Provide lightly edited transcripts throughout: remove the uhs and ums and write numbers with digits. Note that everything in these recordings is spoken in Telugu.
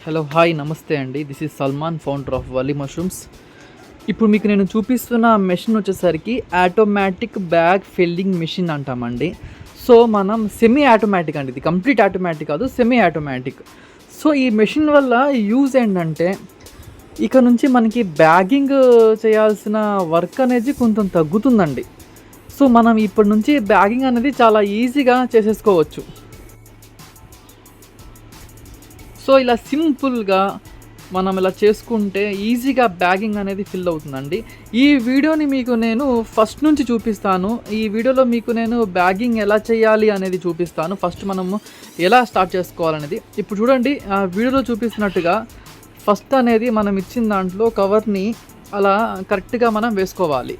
హలో హాయ్ నమస్తే అండి. This is Salman, founder of Wali mushrooms. ఇప్పుడు మీకు నేను చూపిస్తున్న మెషిన్ వచ్చేసరికి ఆటోమేటిక్ బ్యాగ్ ఫిల్లింగ్ మెషిన్ అంటామండి. సో మనం సెమీ ఆటోమేటిక్ అండి, ఇది కంప్లీట్ ఆటోమేటిక్ కాదు, సెమీ ఆటోమేటిక్. సో ఈ మెషిన్ వల్ల యూజ్ ఏంటంటే ఇక నుంచి మనకి బ్యాగింగ్ చేయాల్సిన వర్క్ అనేది కొంచెం తగ్గుతుందండి. సో మనం ఇప్పటి నుంచి బ్యాగింగ్ అనేది చాలా ఈజీగా చేసేసుకోవచ్చు. సో ఇలా సింపుల్గా మనం ఇలా చేసుకుంటే ఈజీగా బ్యాగింగ్ అనేది ఫిల్ అవుతుందండి. ఈ వీడియోని మీకు నేను ఫస్ట్ నుంచి చూపిస్తాను. ఈ వీడియోలో మీకు నేను బ్యాగింగ్ ఎలా చేయాలి అనేది చూపిస్తాను. ఫస్ట్ మనము ఎలా స్టార్ట్ చేసుకోవాలనేది ఇప్పుడు చూడండి. వీడియోలో చూపిస్తున్నట్టుగా ఫస్ట్ అనేది మనం ఇచ్చిన దాంట్లో కవర్ని అలా కరెక్ట్గా మనం వేసుకోవాలి.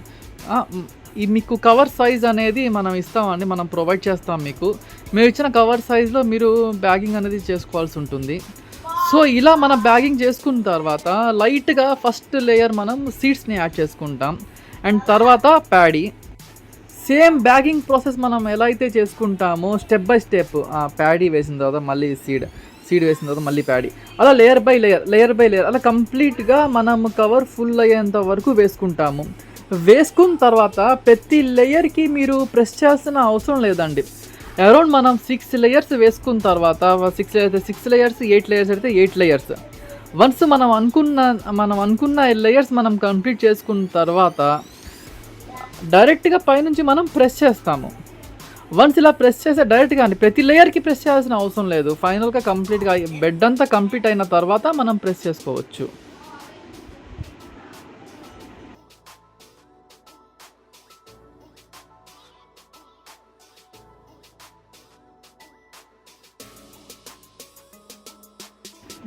ఈ మీకు కవర్ సైజ్ అనేది మనం ఇస్తామండి, మనం ప్రొవైడ్ చేస్తాం మీకు. మేము ఇచ్చిన కవర్ సైజ్లో మీరు బ్యాగింగ్ అనేది చేసుకోవాల్సి ఉంటుంది. సో ఇలా మనం బ్యాగింగ్ చేసుకున్న తర్వాత లైట్గా ఫస్ట్ లేయర్ మనం సీడ్స్ని యాడ్ చేసుకుంటాం, అండ్ తర్వాత ప్యాడీ. సేమ్ బ్యాగింగ్ ప్రాసెస్ మనం ఎలా అయితే చేసుకుంటామో స్టెప్ బై స్టెప్, ప్యాడీ వేసిన తర్వాత మళ్ళీ సీడ్ వేసిన తర్వాత మళ్ళీ ప్యాడీ, అలా లేయర్ బై లేయర్ అలా కంప్లీట్గా మనం కవర్ ఫుల్ అయ్యేంత వరకు వేసుకుంటాము. వేసుకున్న తర్వాత ప్రతి లేయర్కి మీరు ప్రెస్ చేయాల్సిన అవసరం లేదండి. అరౌండ్ మనం 6 లేయర్స్ వేసుకున్న తర్వాత 6 లేయర్స్ 8 లేయర్స్ అయితే 8 లేయర్స్. వన్స్ మనం అనుకున్న లేయర్స్ మనం కంప్లీట్ చేసుకున్న తర్వాత డైరెక్ట్గా పైనుంచి మనం ప్రెస్ చేస్తాము. వన్స్ ఇలా ప్రెస్ చేస్తే డైరెక్ట్గా అండి, ప్రతి లేయర్కి ప్రెస్ చేయాల్సిన అవసరం లేదు. ఫైనల్గా కంప్లీట్గా బెడ్ అంతా కంప్లీట్ అయిన తర్వాత మనం ప్రెస్ చేసుకోవచ్చు.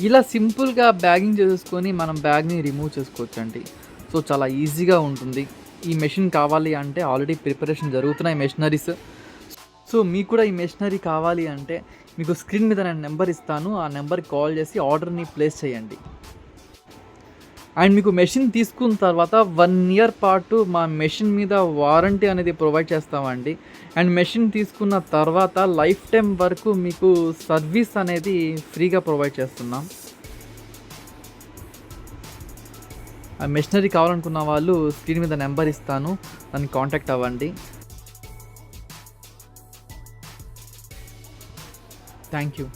ఇలా సింపుల్గా బ్యాగింగ్ చేసేసుకొని మనం బ్యాగ్ని రిమూవ్ చేసుకోవచ్చండి. సో చాలా ఈజీగా ఉంటుంది. ఈ మెషిన్ కావాలి అంటే ఆల్రెడీ ప్రిపరేషన్ జరుగుతున్నాయి మెషినరీస్. సో మీకు కూడా ఈ మెషినరీ కావాలి అంటే మీకు స్క్రీన్ మీద నేను నెంబర్ ఇస్తాను, ఆ నెంబర్కి కాల్ చేసి ఆర్డర్ని ప్లేస్ చేయండి. అండ్ మీకు మెషిన్ తీసుకున్న తర్వాత 1 ఇయర్ పాటు మా మెషిన్ మీద వారంటీ అనేది ప్రొవైడ్ చేస్తామండి. అండ్ మెషిన్ తీసుకున్న తర్వాత లైఫ్ టైం వరకు మీకు సర్వీస్ అనేది ఫ్రీగా ప్రొవైడ్ చేస్తున్నాం. ఆ మెషినరీ కావాలనుకున్న వాళ్ళు స్క్రీన్ మీద నెంబర్ ఇస్తాను, దాన్ని కాంటాక్ట్ అవ్వండి. Thank you.